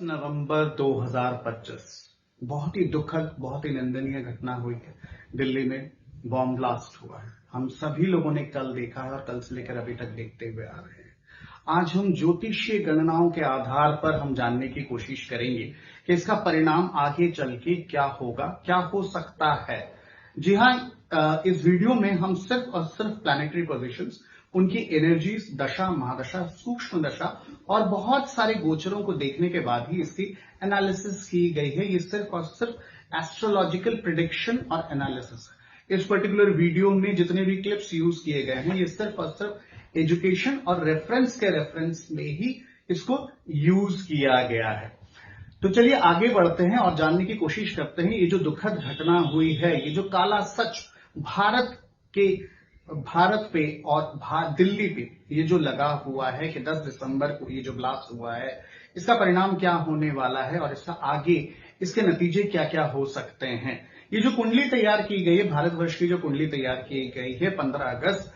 नवंबर 2025 बहुत ही दुखद, बहुत ही निंदनीय घटना हुई है। दिल्ली में बॉम्ब ब्लास्ट हुआ है। हम सभी लोगों ने कल देखा है और कल से लेकर अभी तक देखते हुए आ रहे हैं। आज हम ज्योतिषीय गणनाओं के आधार पर हम जानने की कोशिश करेंगे कि इसका परिणाम आगे चल के क्या होगा, क्या हो सकता है। जी हाँ, इस वीडियो में हम सिर्फ और सिर्फ प्लैनेटरी पोजीशंस, उनकी एनर्जीज, दशा, महादशा, सूक्ष्म दशा और बहुत सारे गोचरों को देखने के बाद ही इसकी एनालिसिस की गई है। ये सिर्फ और सिर्फ एस्ट्रोलॉजिकल प्रिडिक्शन और एनालिसिस है। इस पर्टिकुलर वीडियो में जितने भी क्लिप्स यूज किए गए हैं, ये सिर्फ और सिर्फ एजुकेशन और रेफरेंस में ही इसको यूज किया गया है। तो चलिए आगे बढ़ते हैं और जानने की कोशिश करते हैं ये जो दुखद घटना हुई है, ये जो काला सच भारत पे और दिल्ली पे ये जो लगा हुआ है कि 10 दिसंबर को ये जो ब्लास्ट हुआ है, इसका परिणाम क्या होने वाला है और इसका आगे इसके नतीजे क्या क्या हो सकते हैं। ये जो कुंडली तैयार की गई है, भारतवर्ष की जो कुंडली तैयार की गई है 15 अगस्त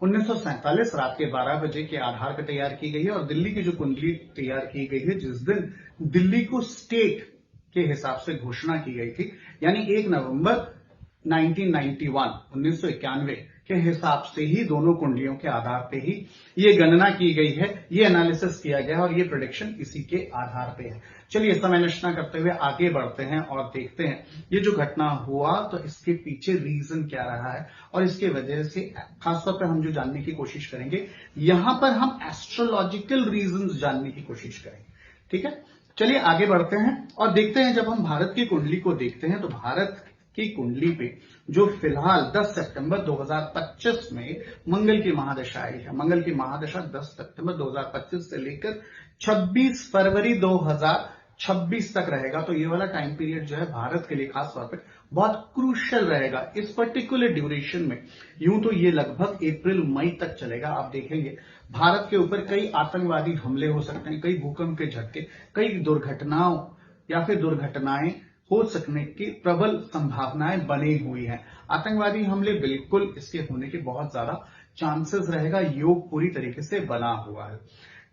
1947 रात के 12 बजे के आधार पर तैयार की गई है और दिल्ली की जो कुंडली तैयार की गई है, जिस दिन दिल्ली को स्टेट के हिसाब से घोषणा की गई थी, यानी 1 नवंबर 1991 के हिसाब से ही दोनों कुंडलियों के आधार पे ही ये गणना की गई है, ये एनालिसिस किया गया है और ये प्रेडिक्शन इसी के आधार पे है। चलिए समय नष्ट न करते हुए आगे बढ़ते हैं और देखते हैं ये जो घटना हुआ तो इसके पीछे रीजन क्या रहा है और इसके वजह से खासतौर पर हम जो जानने की कोशिश करेंगे, यहां पर हम एस्ट्रोलॉजिकल रीजंस जानने की कोशिश करेंगे। ठीक है, चलिए आगे बढ़ते हैं और देखते हैं। जब हम भारत की कुंडली को देखते हैं तो भारत की कुंडली पे जो फिलहाल 10 सितंबर 2025 में मंगल की महादशा आई है। मंगल की महादशा 10 सितंबर 2025 से लेकर 26 फरवरी 2026 तक रहेगा। तो ये वाला टाइम पीरियड जो है भारत के लिए खास तौर पे बहुत क्रूशियल रहेगा। इस पर्टिकुलर ड्यूरेशन में यूं तो ये लगभग अप्रैल मई तक चलेगा। आप देखेंगे भारत के ऊपर कई आतंकवादी हमले हो सकते हैं, कई भूकंप के झटके, कई दुर्घटनाओं या फिर दुर्घटनाएं हो सकने की प्रबल संभावनाएं बनी हुई हैं। आतंकवादी हमले बिल्कुल इसके होने के बहुत ज्यादा चांसेस रहेगा। योग पूरी तरीके से बना हुआ है।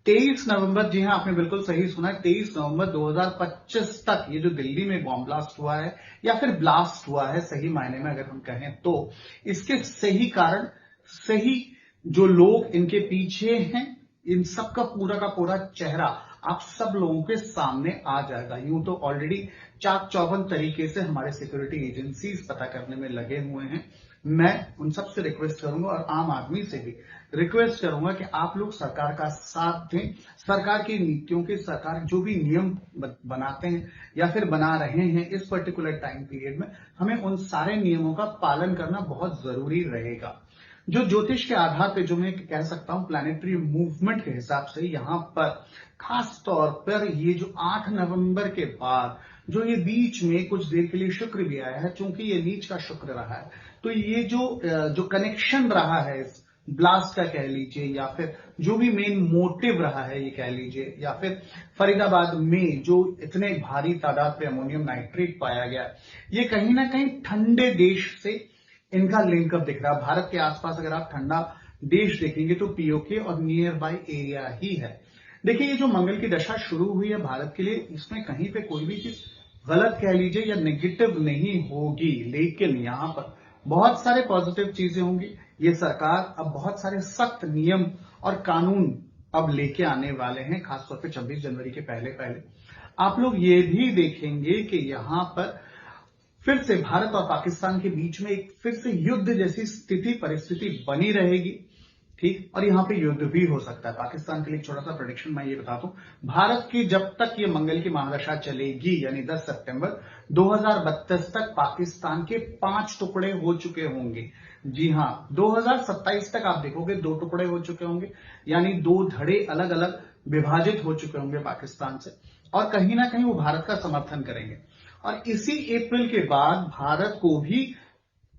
23 नवंबर, जी हां आपने बिल्कुल सही सुना है, 23 नवंबर 2025 तक ये जो दिल्ली में बॉम्ब ब्लास्ट हुआ है या फिर ब्लास्ट हुआ है सही मायने में अगर हम कहें तो, इसके सही कारण, सही जो लोग इनके पीछे हैं, इन सब का पूरा चेहरा आप सब लोगों के सामने आ जाएगा। यूं तो ऑलरेडी चाक चौबंद तरीके से हमारे सिक्योरिटी एजेंसीज पता करने में लगे हुए हैं। मैं उन सब से रिक्वेस्ट करूंगा और आम आदमी से भी रिक्वेस्ट करूंगा कि आप लोग सरकार का साथ दें। सरकार की नीतियों के, सरकार जो भी नियम बनाते हैं या फिर बना रहे हैं इस पर्टिकुलर टाइम पीरियड में, हमें उन सारे नियमों का पालन करना बहुत जरूरी रहेगा। जो ज्योतिष के आधार पे, जो मैं कह सकता हूं प्लैनेटरी मूवमेंट के हिसाब से, यहां पर खास तौर पर ये जो 8 नवंबर के बाद जो ये बीच में कुछ देर के लिए शुक्र भी आया है, चूंकि ये नीच का शुक्र रहा है, तो ये जो कनेक्शन रहा है इस ब्लास्ट का कह लीजिए या फिर जो भी मेन मोटिव रहा है ये कह लीजिए, या फिर फरीदाबाद में जो इतने भारी तादाद पे अमोनियम नाइट्रेट पाया गया, ये कहीं ना कहीं ठंडे देश से इनका लिंकअप दिख रहा है। भारत के आसपास अगर आप ठंडा देश देखेंगे तो पीओके और नियर बाय एरिया ही है। देखिए ये जो मंगल की दशा शुरू हुई है भारत के लिए, इसमें कहीं पे कोई भी चीज गलत कह लीजिए या नेगेटिव नहीं होगी, लेकिन यहां पर बहुत सारे पॉजिटिव चीजें होंगी। ये सरकार अब बहुत सारे सख्त नियम और कानून अब लेके आने वाले हैं, खासतौर पर 26 जनवरी के पहले आप लोग ये भी देखेंगे कि यहां पर फिर से भारत और पाकिस्तान के बीच में एक फिर से युद्ध जैसी परिस्थिति बनी रहेगी। ठीक, और यहां पे युद्ध भी हो सकता है। पाकिस्तान के लिए छोटा सा प्रेडिक्शन मैं ये बताता हूं, भारत की जब तक ये मंगल की महादशा चलेगी, यानी 10 सितंबर 2032 तक पाकिस्तान के 5 टुकड़े हो चुके होंगे। जी हां, 2027 तक आप देखोगे 2 टुकड़े हो चुके होंगे, यानी 2 धड़े अलग अलग विभाजित हो चुके होंगे पाकिस्तान से, और कहीं ना कहीं वो भारत का समर्थन करेंगे। और इसी अप्रैल के बाद भारत को भी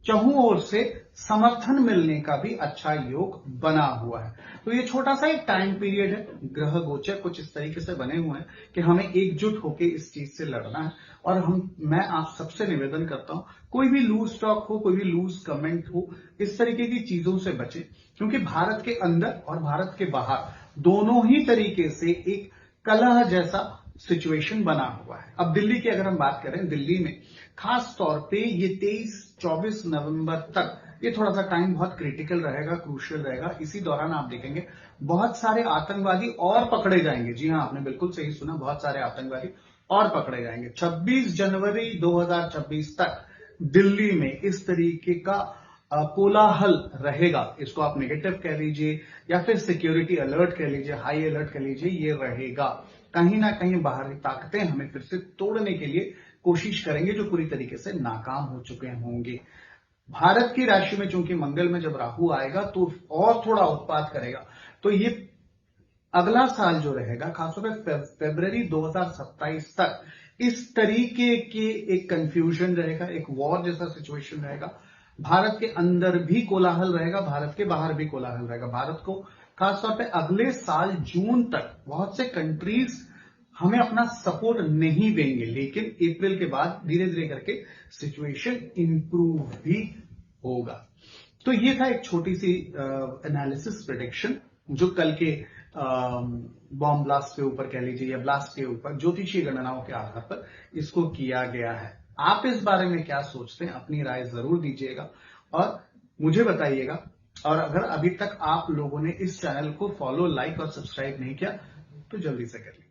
चहुं ओर से समर्थन मिलने का भी अच्छा योग बना हुआ है। तो ये छोटा सा एक टाइम पीरियड है। ग्रह गोचर कुछ इस तरीके से बने हुए हैं कि हमें एकजुट होकर इस चीज से लड़ना है। और मैं आप सबसे निवेदन करता हूं, कोई भी लूज टॉक हो, कोई भी लूज कमेंट हो, इस तरीके की चीजों से बचें, क्योंकि भारत के अंदर और भारत के बाहर दोनों ही तरीके से एक कलह जैसा सिचुएशन बना हुआ है। अब दिल्ली की अगर हम बात करें, दिल्ली में खास तौर पे ये 23-24 नवंबर तक ये थोड़ा सा टाइम बहुत क्रिटिकल रहेगा, क्रूशियल रहेगा। इसी दौरान आप देखेंगे बहुत सारे आतंकवादी और पकड़े जाएंगे। जी हां, आपने बिल्कुल सही सुना, बहुत सारे आतंकवादी और पकड़े जाएंगे। 26 जनवरी 2026 तक दिल्ली में इस तरीके का कोलाहल रहेगा। इसको आप नेगेटिव कह लीजिए या फिर सिक्योरिटी अलर्ट कह लीजिए, हाई अलर्ट कह लीजिए, ये रहेगा। कहीं ना कहीं बाहरी ताकतें हमें फिर से तोड़ने के लिए कोशिश करेंगे, जो पूरी तरीके से नाकाम हो चुके होंगे। भारत की राशि में चूंकि मंगल में जब राहु आएगा तो और थोड़ा उत्पात करेगा। तो ये अगला साल जो रहेगा, खासतौर पर फरवरी 2027 तक इस तरीके के एक कंफ्यूजन रहेगा, एक वॉर जैसा सिचुएशन रहेगा। भारत के अंदर भी कोलाहल रहेगा, भारत के बाहर भी कोलाहल रहेगा। भारत को खासतौर पे अगले साल जून तक बहुत से कंट्रीज हमें अपना सपोर्ट नहीं देंगे, लेकिन अप्रैल के बाद धीरे धीरे करके सिचुएशन इंप्रूव भी होगा। तो ये था एक छोटी सी एनालिसिस प्रेडिक्शन जो कल के बॉम्ब ब्लास्ट के ऊपर कह लीजिए या ब्लास्ट के ऊपर ज्योतिषीय गणनाओं के आधार पर इसको किया गया है। आप इस बारे में क्या सोचते हैं, अपनी राय जरूर दीजिएगा और मुझे बताइएगा। और अगर अभी तक आप लोगों ने इस चैनल को फॉलो, लाइक और सब्सक्राइब नहीं किया तो जल्दी से कर लीजिए।